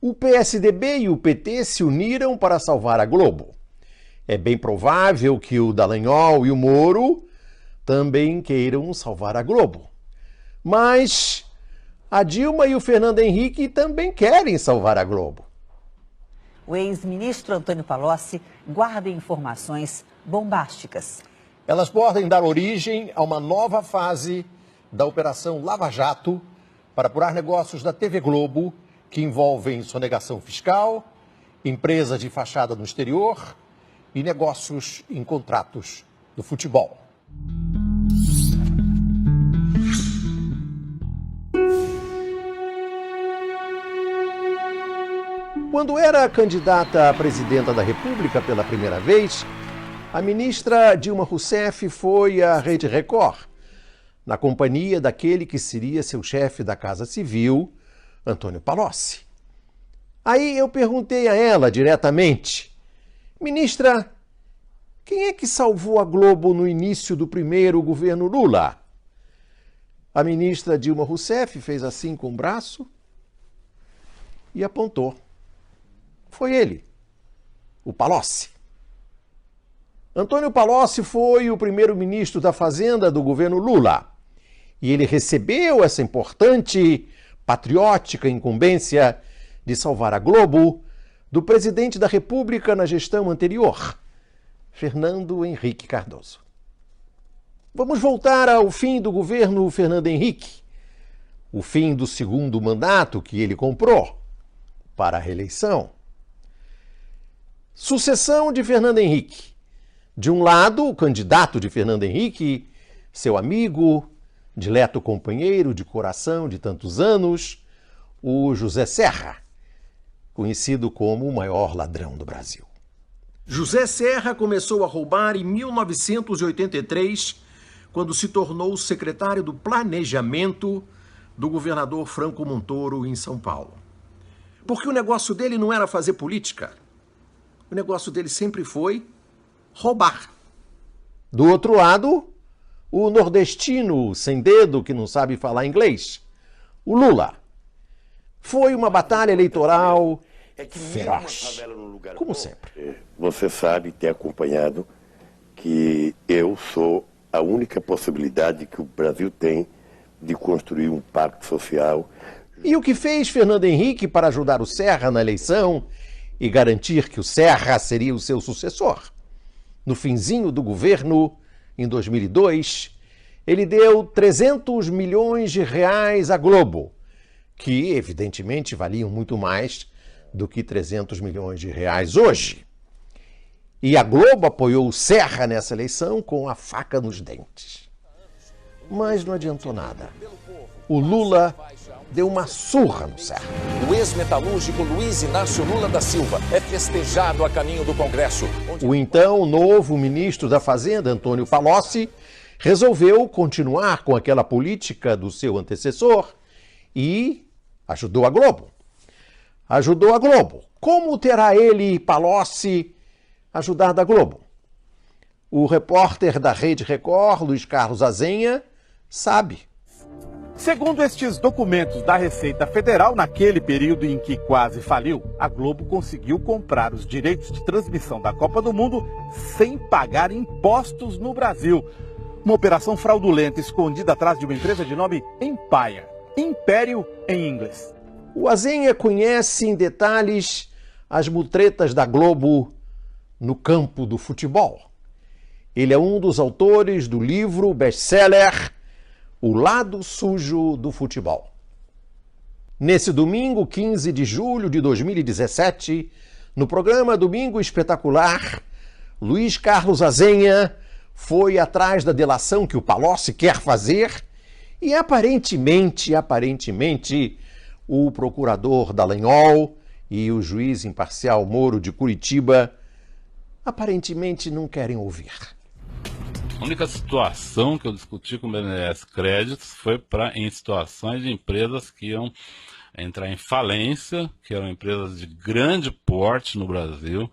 O PSDB e o PT se uniram para salvar a Globo. É bem provável que o Dallagnol e o Moro também queiram salvar a Globo. Mas a Dilma e o Fernando Henrique também querem salvar a Globo. O ex-ministro Antônio Palocci guarda informações bombásticas. Elas podem dar origem a uma nova fase da Operação Lava Jato para apurar negócios da TV Globo que envolvem sonegação fiscal, empresa de fachada no exterior e negócios em contratos do futebol. Quando era candidata à presidenta da República pela primeira vez, a ministra Dilma Rousseff foi à Rede Record, na companhia daquele que seria seu chefe da Casa Civil, Antônio Palocci. Aí eu perguntei a ela diretamente: ministra, quem é que salvou a Globo no início do primeiro governo Lula? A ministra Dilma Rousseff fez assim com o braço e apontou. Foi ele, o Palocci. Antônio Palocci foi o primeiro-ministro da Fazenda do governo Lula. E ele recebeu essa importante, patriótica incumbência de salvar a Globo do presidente da República na gestão anterior, Fernando Henrique Cardoso. Vamos voltar ao fim do governo Fernando Henrique, o fim do segundo mandato que ele comprou para a reeleição. Sucessão de Fernando Henrique. De um lado, o candidato de Fernando Henrique, seu amigo, dileto companheiro de coração de tantos anos, o José Serra, conhecido como o maior ladrão do Brasil. José Serra começou a roubar em 1983, quando se tornou secretário do Planejamento do governador Franco Montoro em São Paulo. Porque o negócio dele não era fazer política. O negócio dele sempre foi roubar. Do outro lado, o nordestino sem dedo que não sabe falar inglês, o Lula. Foi uma batalha eleitoral feroz, como sempre. Você sabe, ter acompanhado, que eu sou a única possibilidade que o Brasil tem de construir um pacto social. E o que fez Fernando Henrique para ajudar o Serra na eleição e garantir que o Serra seria o seu sucessor? No finzinho do governo, em 2002, ele deu 300 milhões de reais à Globo, que evidentemente valiam muito mais do que 300 milhões de reais hoje. E a Globo apoiou o Serra nessa eleição com a faca nos dentes. Mas não adiantou nada. O Lula deu uma surra no Serra. O ex-metalúrgico Luiz Inácio Lula da Silva é festejado a caminho do Congresso. O então novo ministro da Fazenda, Antônio Palocci, resolveu continuar com aquela política do seu antecessor e ajudou a Globo. Ajudou a Globo. Como terá ele, Palocci, ajudado a Globo? O repórter da Rede Record, Luiz Carlos Azenha, sabe. Segundo estes documentos da Receita Federal, naquele período em que quase faliu, a Globo conseguiu comprar os direitos de transmissão da Copa do Mundo sem pagar impostos no Brasil. Uma operação fraudulenta escondida atrás de uma empresa de nome Empire, Império em inglês. O Azenha conhece em detalhes as mutretas da Globo no campo do futebol. Ele é um dos autores do livro best-seller O Lado Sujo do Futebol. Nesse domingo, 15 de julho de 2017, no programa Domingo Espetacular, Luiz Carlos Azenha foi atrás da delação que o Palocci quer fazer e aparentemente, o procurador Dallagnol e o juiz imparcial Moro de Curitiba aparentemente não querem ouvir. A única situação que eu discuti com o BNDES Créditos foi em situações de empresas que iam entrar em falência, que eram empresas de grande porte no Brasil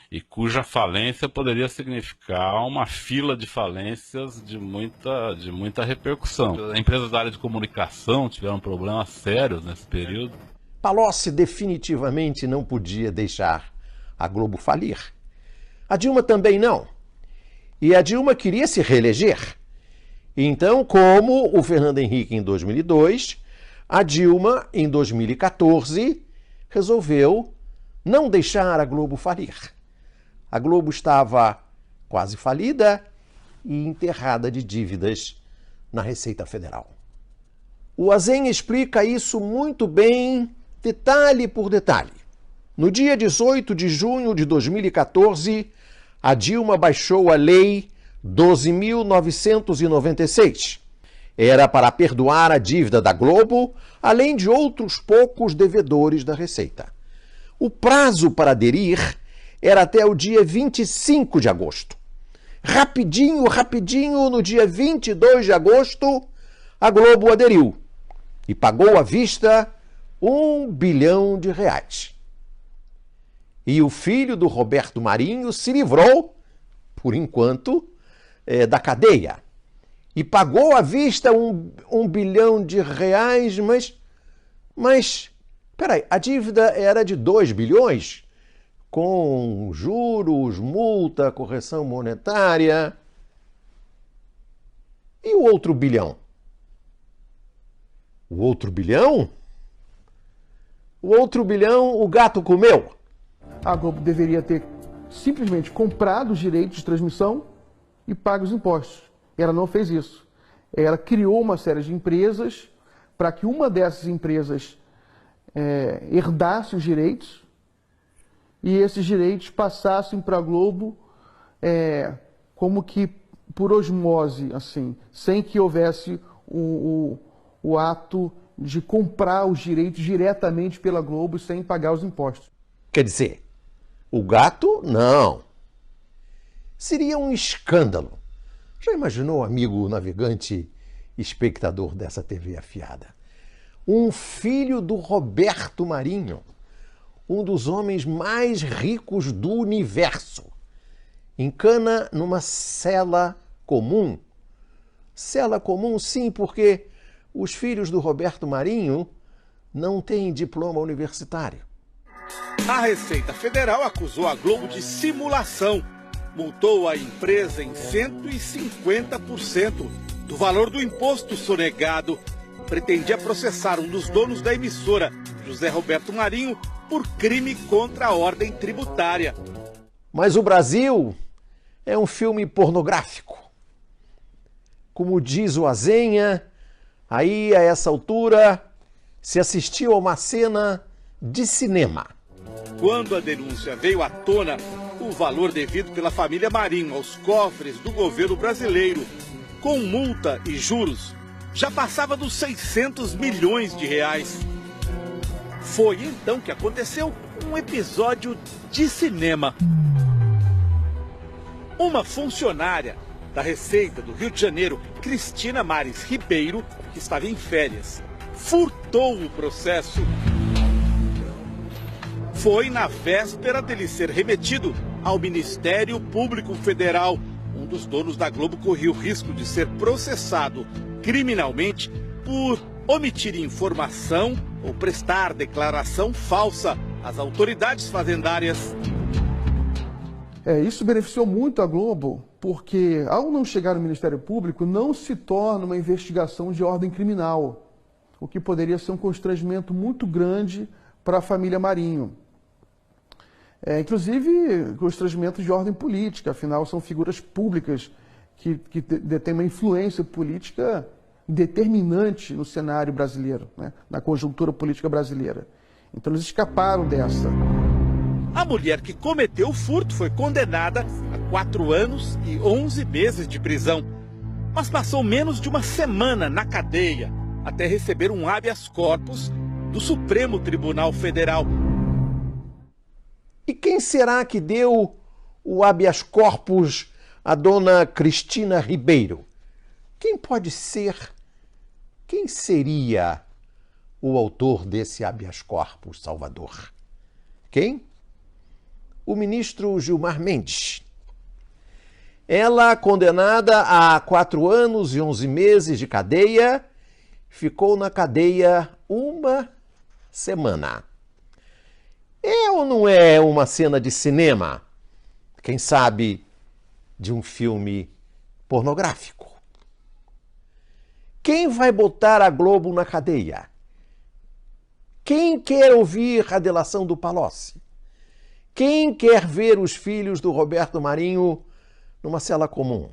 e cuja falência poderia significar uma fila de falências de muita repercussão. Empresas da área de comunicação tiveram problemas sérios nesse período. Palocci definitivamente não podia deixar a Globo falir. A Dilma também não. E a Dilma queria se reeleger. Então, como o Fernando Henrique em 2002, a Dilma, em 2014, resolveu não deixar a Globo falir. A Globo estava quase falida e enterrada de dívidas na Receita Federal. O Azenha explica isso muito bem, detalhe por detalhe. No dia 18 de junho de 2014, a Dilma baixou a Lei 12.996. Era para perdoar a dívida da Globo, além de outros poucos devedores da Receita. O prazo para aderir era até o dia 25 de agosto. Rapidinho, no dia 22 de agosto, a Globo aderiu e pagou à vista R$1 bilhão. E o filho do Roberto Marinho se livrou, por enquanto, da cadeia. E pagou à vista um bilhão de reais, mas peraí, a dívida era de 2 bilhões, com juros, multa, correção monetária. E o outro bilhão? O outro bilhão? O outro bilhão o gato comeu. A Globo deveria ter simplesmente comprado os direitos de transmissão e pago os impostos. Ela não fez isso. Ela criou uma série de empresas para que uma dessas empresas herdasse os direitos e esses direitos passassem para a Globo como que por osmose, assim, sem que houvesse o ato de comprar os direitos diretamente pela Globo sem pagar os impostos. Quer dizer, o gato, não. Seria um escândalo. Já imaginou, amigo navegante, espectador dessa TV afiada? Um filho do Roberto Marinho, um dos homens mais ricos do universo, encana numa cela comum. Cela comum, sim, porque os filhos do Roberto Marinho não têm diploma universitário. A Receita Federal acusou a Globo de simulação. Multou a empresa em 150% do valor do imposto sonegado. Pretendia processar um dos donos da emissora, José Roberto Marinho, por crime contra a ordem tributária. Mas o Brasil é um filme pornográfico. Como diz o Azenha, aí a essa altura se assistiu a uma cena de cinema. Quando a denúncia veio à tona, o valor devido pela família Marinho aos cofres do governo brasileiro, com multa e juros, já passava dos 600 milhões de reais. Foi então que aconteceu um episódio de cinema. Uma funcionária da Receita do Rio de Janeiro, Cristina Mares Ribeiro, que estava em férias, furtou o processo. Foi na véspera dele ser remetido ao Ministério Público Federal. Um dos donos da Globo corria o risco de ser processado criminalmente por omitir informação ou prestar declaração falsa às autoridades fazendárias. Isso beneficiou muito a Globo, porque ao não chegar no Ministério Público, não se torna uma investigação de ordem criminal, o que poderia ser um constrangimento muito grande para a família Marinho. Inclusive, constrangimento de ordem política, afinal são figuras públicas que detêm uma influência política determinante no cenário brasileiro, né? Na conjuntura política brasileira. Então eles escaparam dessa. A mulher que cometeu o furto foi condenada a 4 anos e 11 meses de prisão, mas passou menos de uma semana na cadeia até receber um habeas corpus do Supremo Tribunal Federal. E quem será que deu o habeas corpus à dona Cristina Ribeiro? Quem pode ser? Quem seria o autor desse habeas corpus, Salvador? Quem? O ministro Gilmar Mendes. Ela, condenada a 4 anos e 11 meses de cadeia, ficou na cadeia 1 semana. É ou não é uma cena de cinema? Quem sabe de um filme pornográfico? Quem vai botar a Globo na cadeia? Quem quer ouvir a delação do Palocci? Quem quer ver os filhos do Roberto Marinho numa cela comum?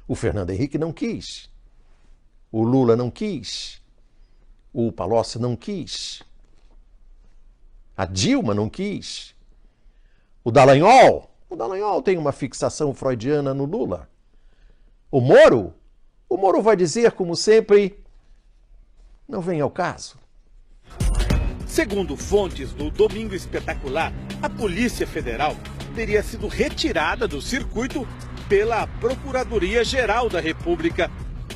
O Fernando Henrique não quis. O Lula não quis. O Palocci não quis. A Dilma não quis. O Dallagnol tem uma fixação freudiana no Lula. O Moro vai dizer, como sempre, não vem ao caso. Segundo fontes do Domingo Espetacular, a Polícia Federal teria sido retirada do circuito pela Procuradoria-Geral da República.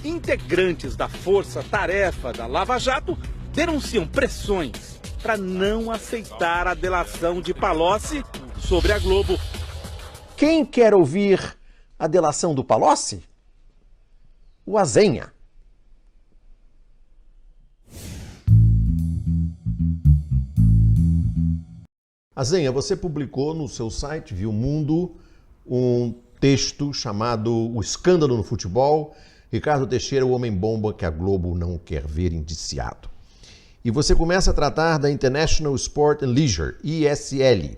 Integrantes da força-tarefa da Lava Jato denunciam pressões para não aceitar a delação de Palocci sobre a Globo. Quem quer ouvir a delação do Palocci? O Azenha. Azenha, você publicou no seu site, Viu Mundo, um texto chamado O Escândalo no Futebol, Ricardo Teixeira, o homem-bomba que a Globo não quer ver indiciado. E você começa a tratar da International Sport and Leisure, ISL,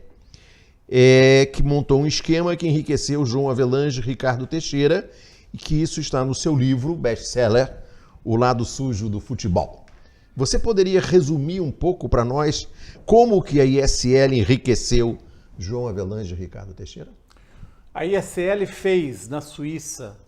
que montou um esquema que enriqueceu João Avelange e Ricardo Teixeira, e que isso está no seu livro, best-seller, O Lado Sujo do Futebol. Você poderia resumir um pouco para nós como que a ISL enriqueceu João Avelange e Ricardo Teixeira? A ISL fez na Suíça,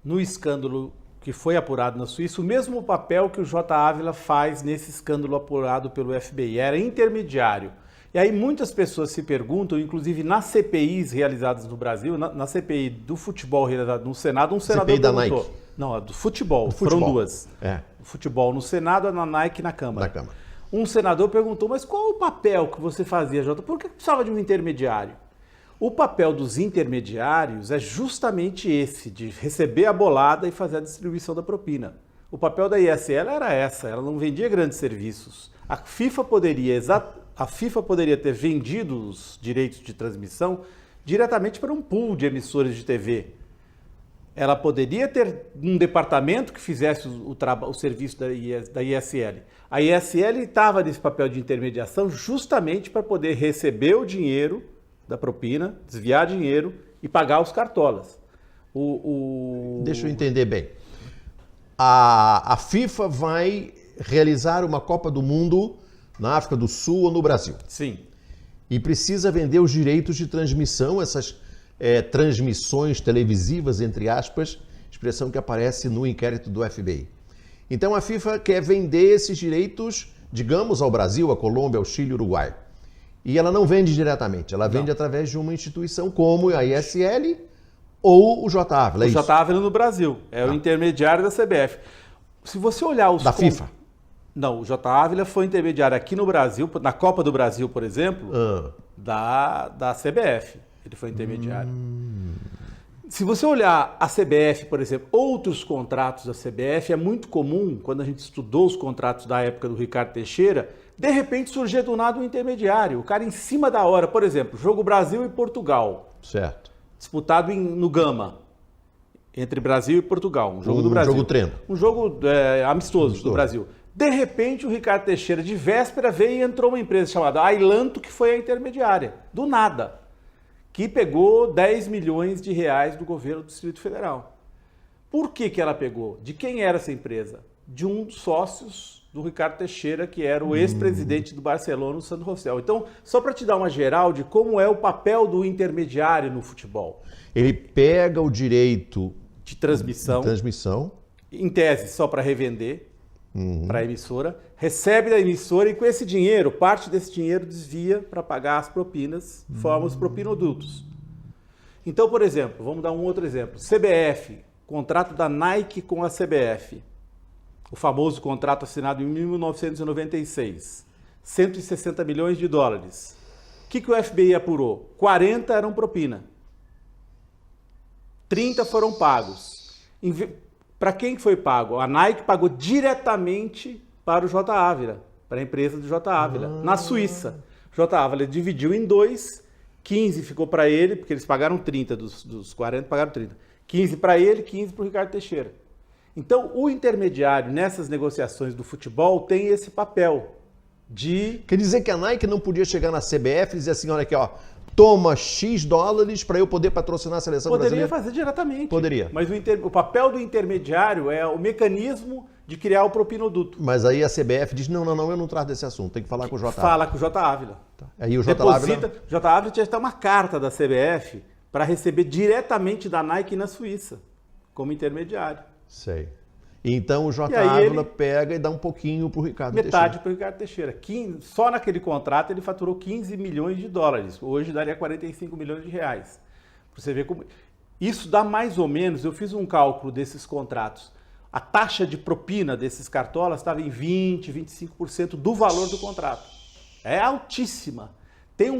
no escândalo que foi apurado na Suíça, o mesmo papel que o J. Ávila faz nesse escândalo apurado pelo FBI. Era intermediário. E aí muitas pessoas se perguntam, inclusive nas CPIs realizadas no Brasil, na CPI do futebol realizada no Senado, um senador CPI da perguntou... Nike. Não, a do futebol, foram duas. O futebol no Senado, na Nike na Câmara. Um senador perguntou, mas qual o papel que você fazia, Jota? Por que precisava de um intermediário? O papel dos intermediários é justamente esse, de receber a bolada e fazer a distribuição da propina. O papel da ISL era ela não vendia grandes serviços. A FIFA poderia ter vendido os direitos de transmissão diretamente para um pool de emissores de TV. Ela poderia ter um departamento que fizesse o serviço da ISL. A ISL estava nesse papel de intermediação justamente para poder receber o dinheiro da propina, desviar dinheiro e pagar os cartolas. Deixa eu entender bem. A FIFA vai realizar uma Copa do Mundo na África do Sul ou no Brasil. Sim. E precisa vender os direitos de transmissão, essas transmissões televisivas, entre aspas, expressão que aparece no inquérito do FBI. Então a FIFA quer vender esses direitos, digamos, ao Brasil, à Colômbia, ao Chile, ao Uruguai. E ela não vende diretamente, ela vende através de uma instituição como a ISL ou o J. Ávila. O J. Ávila no Brasil, o intermediário da CBF. Se você olhar os... Da FIFA? Não, o J. Ávila foi intermediário aqui no Brasil, na Copa do Brasil, por exemplo, da CBF. Ele foi intermediário. Se você olhar a CBF, por exemplo, outros contratos da CBF, é muito comum, quando a gente estudou os contratos da época do Ricardo Teixeira, de repente surgia do nada um intermediário, o cara em cima da hora. Por exemplo, jogo Brasil e Portugal. Certo. Disputado no Gama, entre Brasil e Portugal. Um jogo do Brasil. Um jogo treino. Um jogo amistoso do Brasil. De repente, o Ricardo Teixeira, de véspera, veio e entrou uma empresa chamada Ailanto, que foi a intermediária. Do nada. Que pegou 10 milhões de reais do governo do Distrito Federal. Por que ela pegou? De quem era essa empresa? De um dos sócios do Ricardo Teixeira, que era o ex-presidente do Barcelona, o Sandro Rosell. Então, só para te dar uma geral de como é o papel do intermediário no futebol. Ele pega o direito de transmissão, em tese só para revender para a emissora, recebe da emissora e com esse dinheiro, parte desse dinheiro desvia para pagar as propinas, forma os propinodutos. Então, por exemplo, vamos dar um outro exemplo. CBF, contrato da Nike com a CBF. O famoso contrato assinado em 1996. 160 milhões de dólares. O que o FBI apurou? 40 eram propina. 30 foram pagos. Para quem foi pago? A Nike pagou diretamente para o J. Ávila. para a empresa do J. Ávila, na Suíça. J. Ávila dividiu em 2, 15 ficou para ele, porque eles pagaram 30, dos 40 pagaram 30. 15 para ele, 15 para o Ricardo Teixeira. Então, o intermediário nessas negociações do futebol tem esse papel de... Quer dizer que a Nike não podia chegar na CBF e dizer assim, olha aqui, ó, toma X dólares para eu poder patrocinar a seleção brasileira? Poderia fazer diretamente. Poderia. Mas o papel do intermediário é o mecanismo de criar o propinoduto. Mas aí a CBF diz, não, eu não trato desse assunto, tem que falar com o J. Ávila. Fala com o J. Ávila. Tá. Aí o J. Ávila... J. Ávila tinha que dar uma carta da CBF para receber diretamente da Nike na Suíça, como intermediário. Sei. Então o J. Ávila pega e dá um pouquinho para o Ricardo Teixeira. Metade para o Ricardo Teixeira. Só naquele contrato ele faturou 15 milhões de dólares. Hoje daria 45 milhões de reais. Para você ver como... Isso dá mais ou menos, eu fiz um cálculo desses contratos. A taxa de propina desses cartolas estava em 20%, 25% do valor do contrato. É altíssima. Tem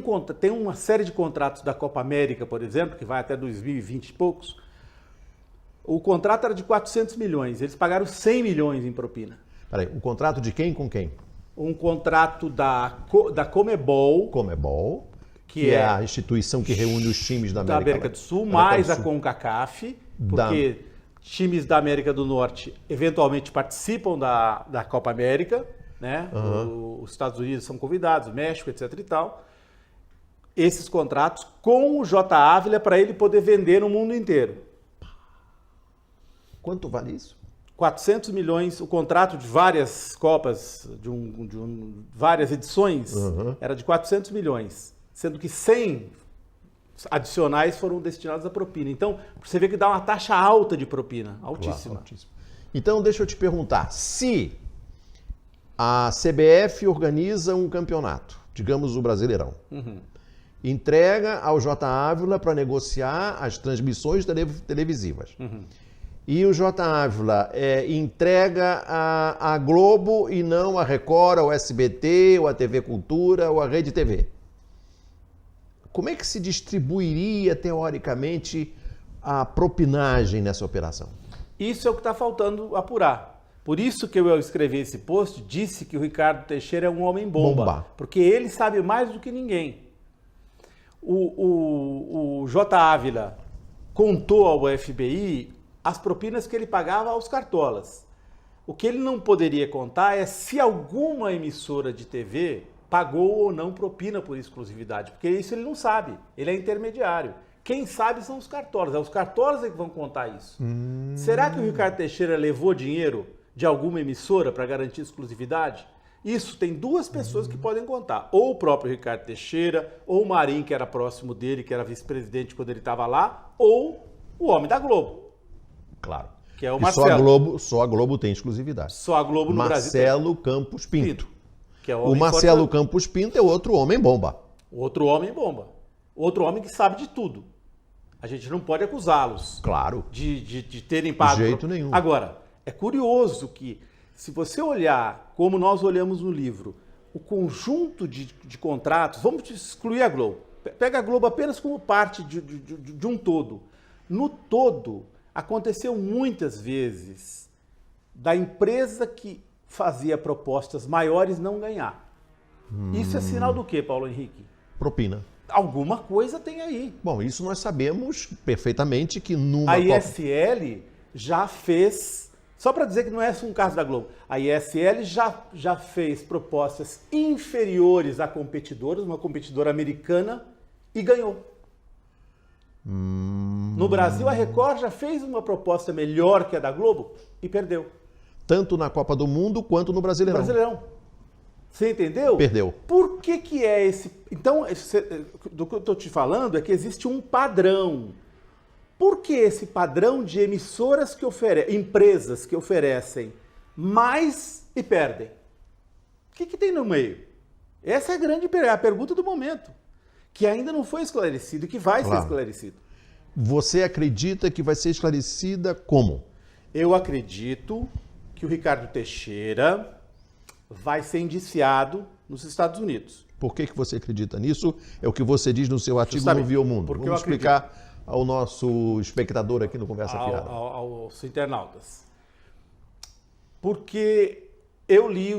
uma série de contratos da Copa América, por exemplo, que vai até 2020 e poucos. O contrato era de 400 milhões, eles pagaram 100 milhões em propina. Peraí, um contrato de quem com quem? Um contrato da Comebol. Comebol, que é a instituição que reúne os times da América do Sul, mais a CONCACAF, porque times da América do Norte eventualmente participam da Copa América, né? Os Estados Unidos são convidados, o México, etc e tal. Esses contratos com o J. Ávila para ele poder vender no mundo inteiro. Quanto vale isso? 400 milhões, o contrato de várias Copas, várias edições, era de 400 milhões, sendo que 100 adicionais foram destinados à propina. Então, você vê que dá uma taxa alta de propina, altíssima. Claro, altíssima. Então, deixa eu te perguntar, se a CBF organiza um campeonato, digamos o Brasileirão, entrega ao J. Ávila para negociar as transmissões televisivas, e o J. Ávila entrega a Globo e não a Record, ao SBT, ou a TV Cultura, ou a Rede TV. Como é que se distribuiria, teoricamente, a propinagem nessa operação? Isso é o que está faltando apurar. Por isso que eu escrevi esse post, disse que o Ricardo Teixeira é um homem bomba. Porque ele sabe mais do que ninguém. O J. Ávila contou ao FBI as propinas que ele pagava aos cartolas. O que ele não poderia contar é se alguma emissora de TV pagou ou não propina por exclusividade, porque isso ele não sabe, ele é intermediário. Quem sabe são os cartolas, é os cartolas que vão contar isso. Será que o Ricardo Teixeira levou dinheiro de alguma emissora para garantir exclusividade? Isso tem duas pessoas que podem contar, ou o próprio Ricardo Teixeira, ou o Marinho, que era próximo dele, que era vice-presidente quando ele estava lá, ou o homem da Globo. Claro. Que é o e Marcelo. Só a Globo tem exclusividade. Só a Globo no Brasil tem. Marcelo Campos Pinto. Que é o Marcelo Campos Pinto é outro homem bomba. Outro homem bomba. Outro homem que sabe de tudo. A gente não pode acusá-los. Claro. De terem pago. De jeito nenhum. Agora, é curioso que, se você olhar, como nós olhamos no livro, o conjunto de contratos, vamos excluir a Globo. Pega a Globo apenas como parte de um todo. No todo, aconteceu muitas vezes da empresa que fazia propostas maiores não ganhar. Isso é sinal do quê, Paulo Henrique? Propina. Alguma coisa tem aí. Bom, isso nós sabemos perfeitamente que numa A ISL já fez, só para dizer que não é um caso da Globo, a ISL já fez propostas inferiores a competidoras, uma competidora americana, e ganhou. No Brasil, a Record já fez uma proposta melhor que a da Globo e perdeu. Tanto na Copa do Mundo quanto no Brasileirão. Você entendeu? Perdeu. Por que é esse... Então, do que eu estou te falando é que existe um padrão. Por que esse padrão de emissoras empresas que oferecem mais e perdem? O que tem no meio? Essa é a pergunta do momento, que ainda não foi esclarecido e que vai ser esclarecido. Você acredita que vai ser esclarecida como? Eu acredito que o Ricardo Teixeira vai ser indiciado nos Estados Unidos. Por que você acredita nisso? É o que você diz no seu artigo no Viu Mundo. Vamos explicar ao nosso espectador aqui no Conversa Fiada. Aos internautas. Porque Eu li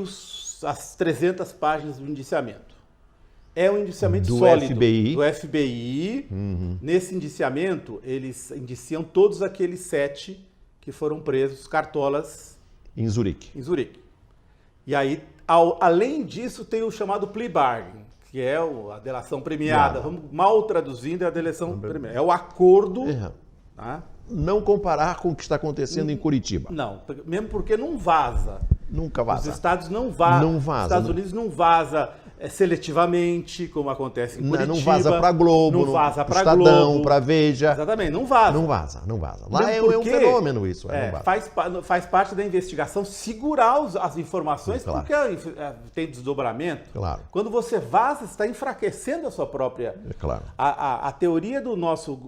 as 300 páginas do indiciamento. É um indiciamento do sólido. FBI. Do FBI. Nesse indiciamento, eles indiciam todos aqueles 7 que foram presos, cartolas... Em Zurique. E aí, além disso, tem o chamado plea bargain, que é a delação premiada. Vamos mal traduzindo, é a delação premiada. É o acordo... Tá? Não comparar com o que está acontecendo em Curitiba. Não, mesmo porque não vaza. Nunca vaza. Os estados não vazam. Não vaza. Os Estados Unidos não vaza seletivamente, como acontece em Curitiba. Não vaza para Globo, não vaza para Estadão, para Veja. Exatamente, não vaza. Não vaza. Lá é um fenômeno isso. Não vaza. Faz parte da investigação segurar as informações, claro. Porque tem desdobramento. Claro. Quando você vaza, você está enfraquecendo a sua própria... Claro. A teoria do nosso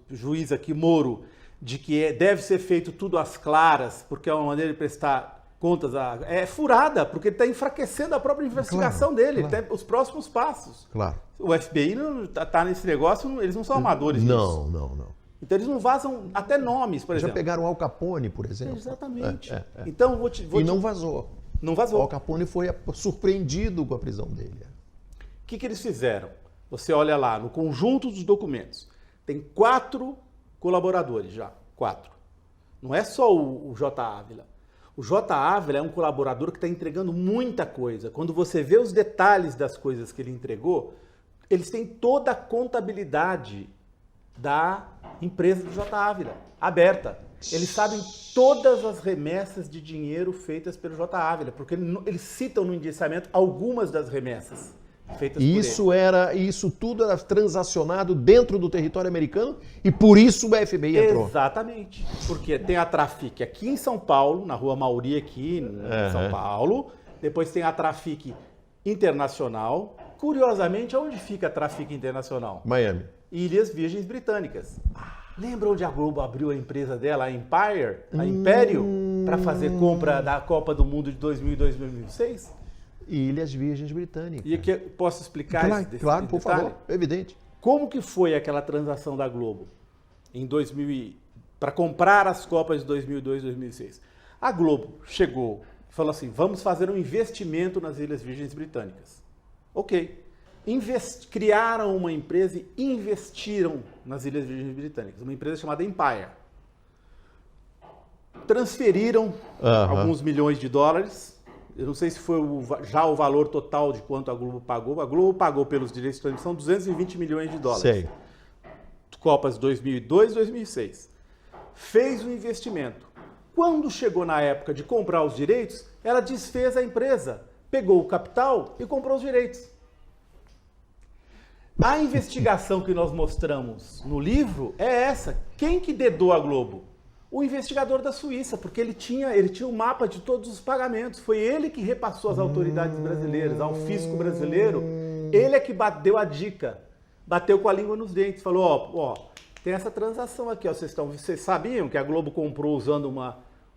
juiz aqui, Moro, de que deve ser feito tudo às claras, porque é uma maneira de prestar contas, é furada, porque ele está enfraquecendo a própria investigação dele, os próximos passos. Claro. O FBI está nesse negócio, eles não são amadores nisso. Não. Então eles não vazam até nomes, por exemplo. Já pegaram o Al Capone, por exemplo. Exatamente. Então, não vazou. Não vazou. O Al Capone foi surpreendido com a prisão dele. O que eles fizeram? Você olha lá, no conjunto dos documentos, tem 4 colaboradores já. 4. Não é só o J. Ávila. O J. Ávila é um colaborador que está entregando muita coisa. Quando você vê os detalhes das coisas que ele entregou, eles têm toda a contabilidade da empresa do J. Ávila, aberta. Eles sabem todas as remessas de dinheiro feitas pelo J. Ávila, porque eles citam no indiciamento algumas das remessas feitas por ele. Isso tudo era transacionado dentro do território americano e por isso o FBI entrou. Exatamente. Porque tem a Trafic aqui em São Paulo, na Rua Mauri aqui em São Paulo. Depois tem a Trafic Internacional. Curiosamente, onde fica a Trafic Internacional? Miami. Ilhas Virgens Britânicas. Lembra onde a Globo abriu a empresa dela, a Empire, a Império, para fazer compra da Copa do Mundo de 2000 e 2006? Ilhas Virgens Britânicas. E aqui posso explicar Claro, por favor, evidente. Como que foi aquela transação da Globo em 2000 para comprar as Copas de 2002 e 2006? A Globo chegou e falou assim, vamos fazer um investimento nas Ilhas Virgens Britânicas. Ok. Criaram uma empresa e investiram nas Ilhas Virgens Britânicas, uma empresa chamada Empire. Transferiram alguns milhões de dólares. Eu não sei se foi já o valor total de quanto a Globo pagou. A Globo pagou pelos direitos de transmissão 220 milhões de dólares. Sei. Copas 2002 e 2006. Fez o investimento. Quando chegou na época de comprar os direitos, ela desfez a empresa, pegou o capital e comprou os direitos. A investigação que nós mostramos no livro é essa. Quem que dedou a Globo? O investigador da Suíça, porque ele tinha um mapa de todos os pagamentos. Foi ele que repassou às autoridades brasileiras, ao fisco brasileiro. Ele é que deu a dica, bateu com a língua nos dentes, falou, ó, tem essa transação aqui, ó, vocês sabiam que a Globo comprou usando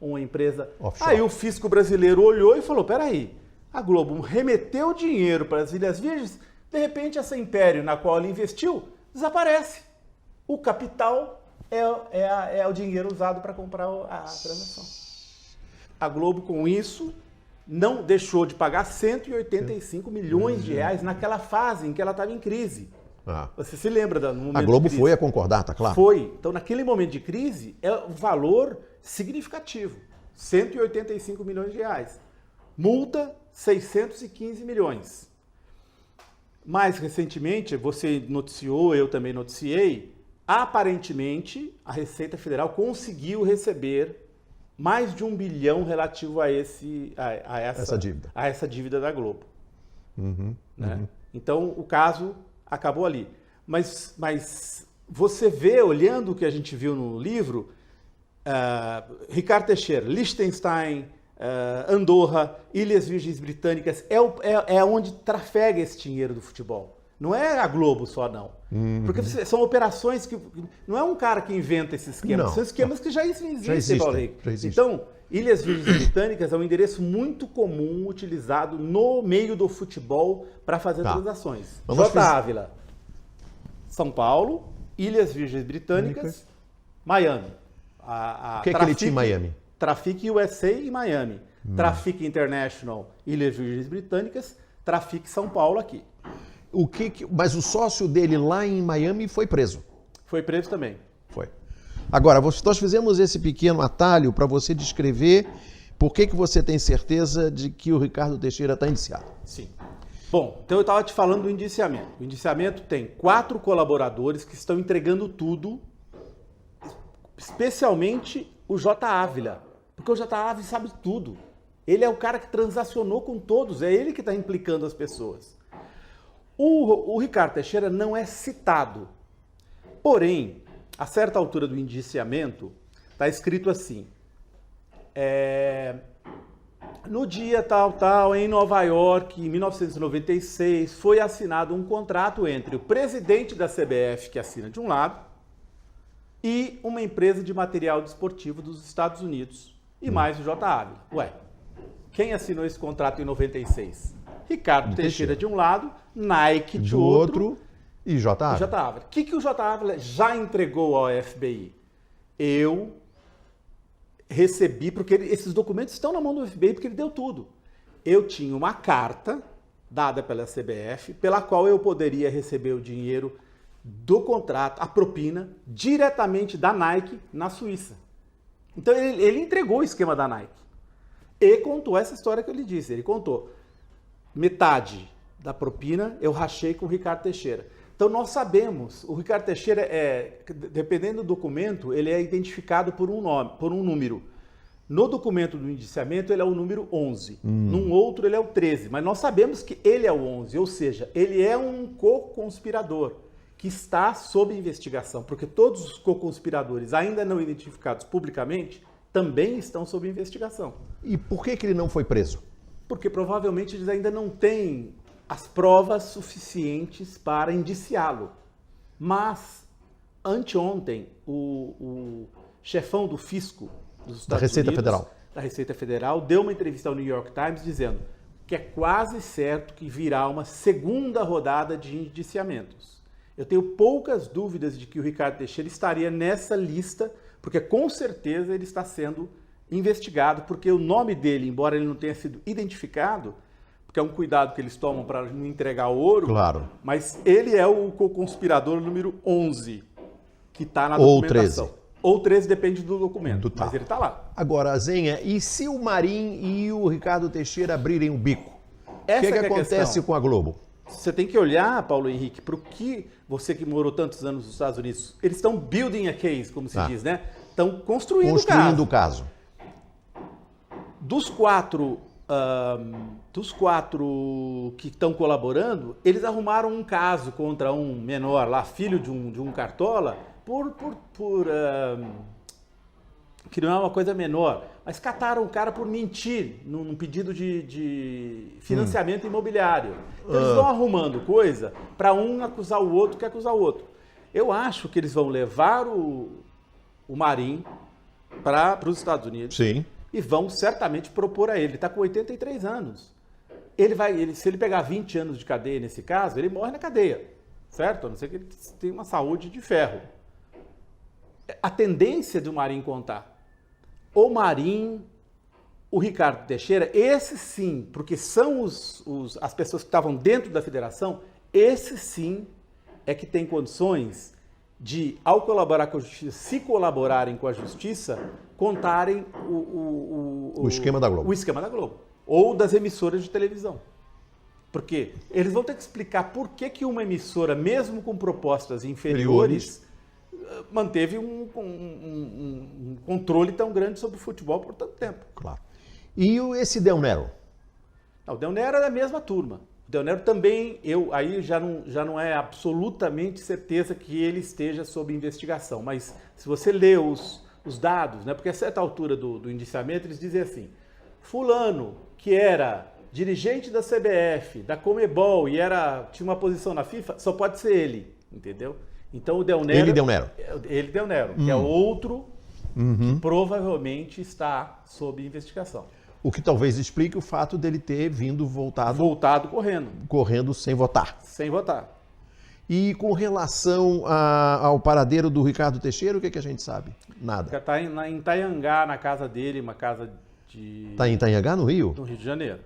uma empresa... Offshore. Aí o fisco brasileiro olhou e falou, peraí, a Globo remeteu dinheiro para as Ilhas Virgens, de repente essa Império na qual ele investiu desaparece. O capital é o dinheiro usado para comprar a transação. A Globo, com isso, não deixou de pagar 185 milhões de reais naquela fase em que ela estava em crise. Você se lembra do momento A Globo de crise? foi a concordata, claro. Foi. Então, naquele momento de crise, é um valor significativo. 185 milhões de reais. Multa, 615 milhões. Mais recentemente, você noticiou, eu também noticiei, aparentemente, a Receita Federal conseguiu receber mais de 1 bilhão relativo a essa dívida da Globo. Né? Então, o caso acabou ali. Mas você vê, olhando o que a gente viu no livro, Ricardo Teixeira, Liechtenstein, Andorra, Ilhas Virgens Britânicas, é onde trafega esse dinheiro do futebol. Não é a Globo só, não. Porque são operações que... Não é um cara que inventa esses esquemas. Não. São esquemas que já existem, Paulo Henrique. Então, Ilhas Virgens Britânicas é um endereço muito comum utilizado no meio do futebol para fazer transações. J. Ávila, São Paulo, Ilhas Virgens Britânicas, Miami. O que é que ele tinha em Miami? Trafic USA e Miami. Trafic International, Ilhas Virgens Britânicas, Trafic São Paulo aqui. Mas o sócio dele lá em Miami foi preso? Foi preso também. Foi. Agora, nós fizemos esse pequeno atalho para você descrever por que você tem certeza de que o Ricardo Teixeira está indiciado. Sim. Bom, então eu estava te falando do indiciamento. O indiciamento tem 4 colaboradores que estão entregando tudo, especialmente o J. Ávila, porque o J. Ávila sabe tudo. Ele é o cara que transacionou com todos, é ele que está implicando as pessoas. O Ricardo Teixeira não é citado, porém, a certa altura do indiciamento, está escrito assim, no dia tal, em Nova York, em 1996, foi assinado um contrato entre o presidente da CBF, que assina de um lado, e uma empresa de material desportivo dos Estados Unidos, e mais o J. Ávila. Ué, quem assinou esse contrato em 96? Ricardo Teixeira de um lado, Nike de outro e J. Ávila. O que o J. Ávila já entregou ao FBI? Eu recebi, porque esses documentos estão na mão do FBI, porque ele deu tudo. Eu tinha uma carta dada pela CBF, pela qual eu poderia receber o dinheiro do contrato, a propina, diretamente da Nike na Suíça. Então ele entregou o esquema da Nike. E contou essa história que ele disse. Ele contou, metade da propina eu rachei com o Ricardo Teixeira. Então nós sabemos, o Ricardo Teixeira dependendo do documento, ele é identificado por um nome, por um número. No documento do indiciamento ele é o número 11, num outro ele é o 13, mas nós sabemos que ele é o 11, ou seja, ele é um co-conspirador que está sob investigação, porque todos os co-conspiradores ainda não identificados publicamente também estão sob investigação. E por que ele não foi preso? Porque provavelmente eles ainda não têm as provas suficientes para indiciá-lo. Mas, anteontem, o chefão do fisco dos Estados Unidos, da Receita Federal, deu uma entrevista ao New York Times dizendo que é quase certo que virá uma segunda rodada de indiciamentos. Eu tenho poucas dúvidas de que o Ricardo Teixeira estaria nessa lista, porque com certeza ele está sendo investigado, porque o nome dele, embora ele não tenha sido identificado, porque é um cuidado que eles tomam para não entregar ouro, claro, mas ele é o co-conspirador número 11, que está na documentação. Ou 13, depende do documento, mas ele está lá. Agora, Zenha, e se o Marim e o Ricardo Teixeira abrirem o bico? O que acontece com a Globo? Você tem que olhar, Paulo Henrique, para o que você que morou tantos anos nos Estados Unidos, eles estão building a case, como se diz, né? Estão construindo o caso. Dos quatro que estão colaborando, eles arrumaram um caso contra um menor lá, filho de um cartola, que não é uma coisa menor, mas cataram o cara por mentir num pedido de financiamento imobiliário. Então eles vão arrumando coisa para um acusar o outro que acusar o outro. Eu acho que eles vão levar o Marim para os Estados Unidos. Sim. E vão certamente propor a ele. Ele está com 83 anos. Se ele pegar 20 anos de cadeia nesse caso, ele morre na cadeia. Certo? A não ser que ele tenha uma saúde de ferro. A tendência do Marim contar. O Marim, o Ricardo Teixeira, esses sim, porque são as pessoas que estavam dentro da federação, esses sim é que têm condições de, ao colaborar com a justiça, se colaborarem com a justiça, contarem o esquema da Globo. O esquema da Globo. Ou das emissoras de televisão. Porque eles vão ter que explicar por que uma emissora, mesmo com propostas inferiores, manteve um controle tão grande sobre o futebol por tanto tempo. Claro. E esse Del Nero? O Del Nero é da mesma turma. O Del Nero também, aí já não é absolutamente certeza que ele esteja sob investigação. Mas se você lê os dados, né, porque a certa altura do indiciamento eles dizem assim, fulano, que era dirigente da CBF, da Comebol e tinha uma posição na FIFA, só pode ser ele, entendeu? Então o Del Nero... Ele Del Nero. Ele Del Nero, que é outro que provavelmente está sob investigação. O que talvez explique o fato dele ter voltado correndo. Correndo sem votar. Sem votar. E com relação ao paradeiro do Ricardo Teixeira, o que a gente sabe? Nada. Está em Itaiangá, na casa dele, uma casa Tá em Itanhangá, no Rio? No Rio de Janeiro.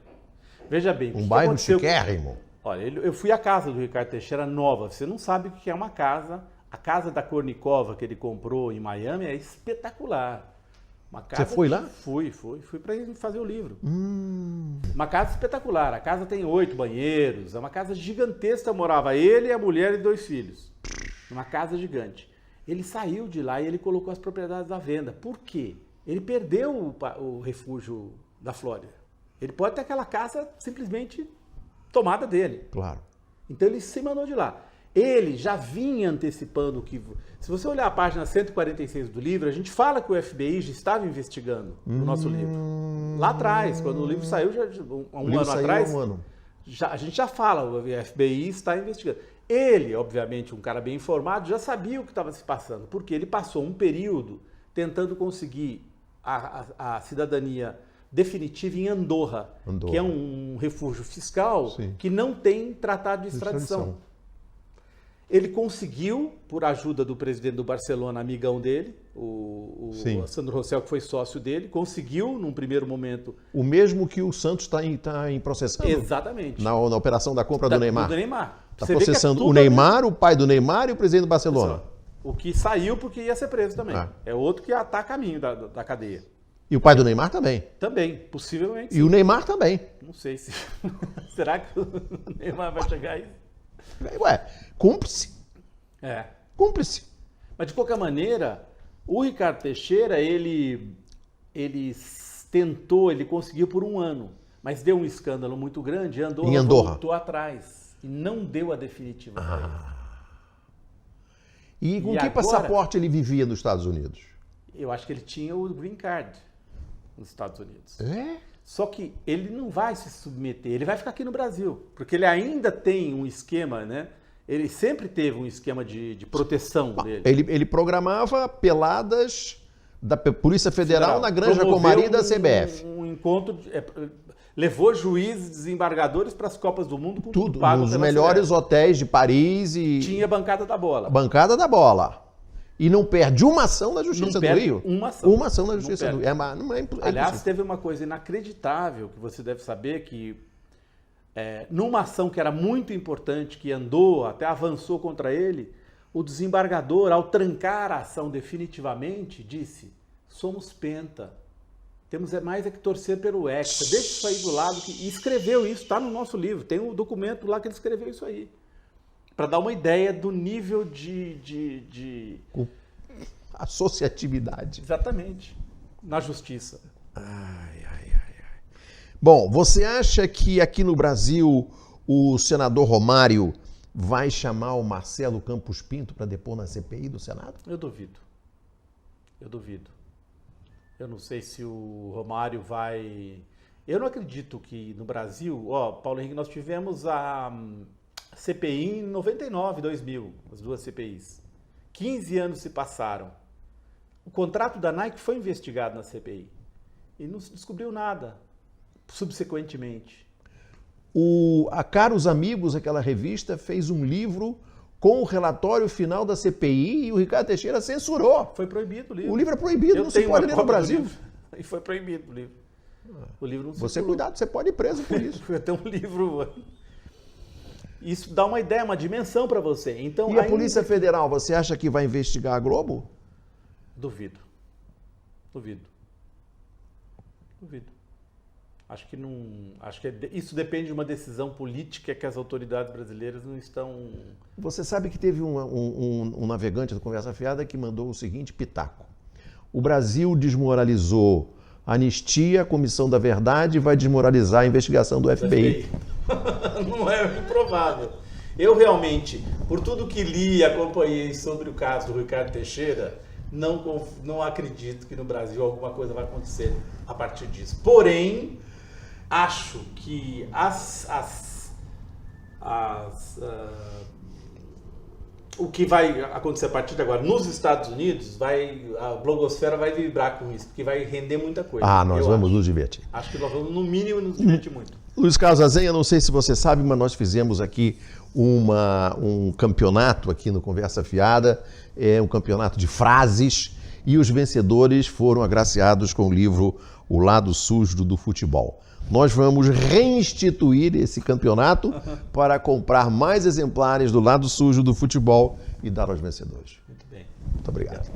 Veja bem, um bairro chiquérrimo. Olha, eu fui à casa do Ricardo Teixeira nova. Você não sabe o que é uma casa. A casa da Kornikova que ele comprou em Miami é espetacular. Uma casa Você foi lá? Fui para ele fazer o livro. Uma casa espetacular. A casa tem 8 banheiros. É uma casa gigantesca. Morava ele, a mulher e 2 filhos. Uma casa gigante. Ele saiu de lá e ele colocou as propriedades à venda. Por quê? Ele perdeu o refúgio da Flórida. Ele pode ter aquela casa simplesmente tomada dele. Claro. Então ele se mandou de lá. Ele já vinha antecipando que... Se você olhar a página 146 do livro, a gente fala que o FBI já estava investigando o nosso livro. Lá atrás, quando o livro saiu, um ano atrás, a gente já fala, o FBI está investigando. Ele, obviamente, um cara bem informado, já sabia o que estava se passando, porque ele passou um período tentando conseguir a cidadania definitiva em Andorra, que é um refúgio fiscal que não tem tratado de extradição. Ele conseguiu, por ajuda do presidente do Barcelona, amigão dele, o Sandro Rossell, que foi sócio dele, conseguiu, num primeiro momento... O mesmo que o Santos está em processando. Exatamente. Na operação da compra do Neymar. Do Neymar. Está processando o Neymar, o pai do Neymar e o presidente do Barcelona. O que saiu porque ia ser preso também. É outro que está a caminho da cadeia. E o pai do Neymar também? Também, possivelmente. E o Neymar também? Não sei se... Será que o Neymar vai chegar aí? Ué, cúmplice. Cúmplice. Mas, de qualquer maneira, o Ricardo Teixeira, ele tentou, ele conseguiu por um ano, mas deu um escândalo muito grande e Andorra voltou atrás e não deu a definitiva para ele. E com que passaporte ele vivia nos Estados Unidos? Eu acho que ele tinha o green card nos Estados Unidos. É? Só que ele não vai se submeter, ele vai ficar aqui no Brasil, porque ele ainda tem um esquema, né? Ele sempre teve um esquema de proteção dele. Ele programava peladas da Polícia Federal na Granja Comari da CBF. Um encontro, levou juízes, desembargadores para as Copas do Mundo com tudo pago nos melhores hotéis de Paris e... Tinha bancada da bola. Bancada da bola. E não perde uma ação da Justiça do Rio? Uma ação. Uma ação da Justiça do Rio. Aliás, teve uma coisa inacreditável que você deve saber que numa ação que era muito importante, que andou, até avançou contra ele, o desembargador, ao trancar a ação definitivamente, disse: somos penta. Temos mais que torcer pelo Hexa. Deixa isso aí do lado. E escreveu isso, está no nosso livro. Tem um documento lá que ele escreveu isso aí. Para dar uma ideia do nível de... associatividade. Exatamente. Na justiça. Bom, você acha que aqui no Brasil o senador Romário vai chamar o Marcelo Campos Pinto para depor na CPI do Senado? Eu duvido. Eu não sei se o Romário vai... Eu não acredito que no Brasil... Paulo Henrique, nós tivemos a CPI em 99, 2000, as duas CPIs. 15 anos se passaram. O contrato da Nike foi investigado na CPI e não se descobriu nada subsequentemente. A Caros Amigos, aquela revista, fez um livro com o relatório final da CPI e o Ricardo Teixeira censurou. Foi proibido o livro. O livro é proibido, não se pode ler no Brasil. E foi proibido o livro. O livro não se Você cuidado, você pode ir preso por isso. Foi até um livro... Isso dá uma ideia, uma dimensão para você. Então, e a Polícia Federal, você acha que vai investigar a Globo? Duvido. Acho que não. Acho que isso depende de uma decisão política que as autoridades brasileiras não estão. Você sabe que teve um navegante do Conversa Fiada que mandou o seguinte pitaco: o Brasil desmoralizou a anistia, a Comissão da Verdade, vai desmoralizar a investigação do FBI. Não é improvável. Eu realmente, por tudo que li e acompanhei sobre o caso do Ricardo Teixeira, não acredito que no Brasil alguma coisa vai acontecer a partir disso. Porém, acho que o que vai acontecer a partir de agora nos Estados Unidos, a blogosfera vai vibrar com isso, porque vai render muita coisa. Nós vamos nos divertir. Acho que nós vamos, no mínimo, nos divertir muito. Luiz Carlos Azenha, não sei se você sabe, mas nós fizemos aqui um campeonato aqui no Conversa Fiada, um campeonato de frases, e os vencedores foram agraciados com o livro o lado sujo do futebol. Nós vamos reinstituir esse campeonato para comprar mais exemplares do lado sujo do futebol e dar aos vencedores. Muito bem. Muito obrigado.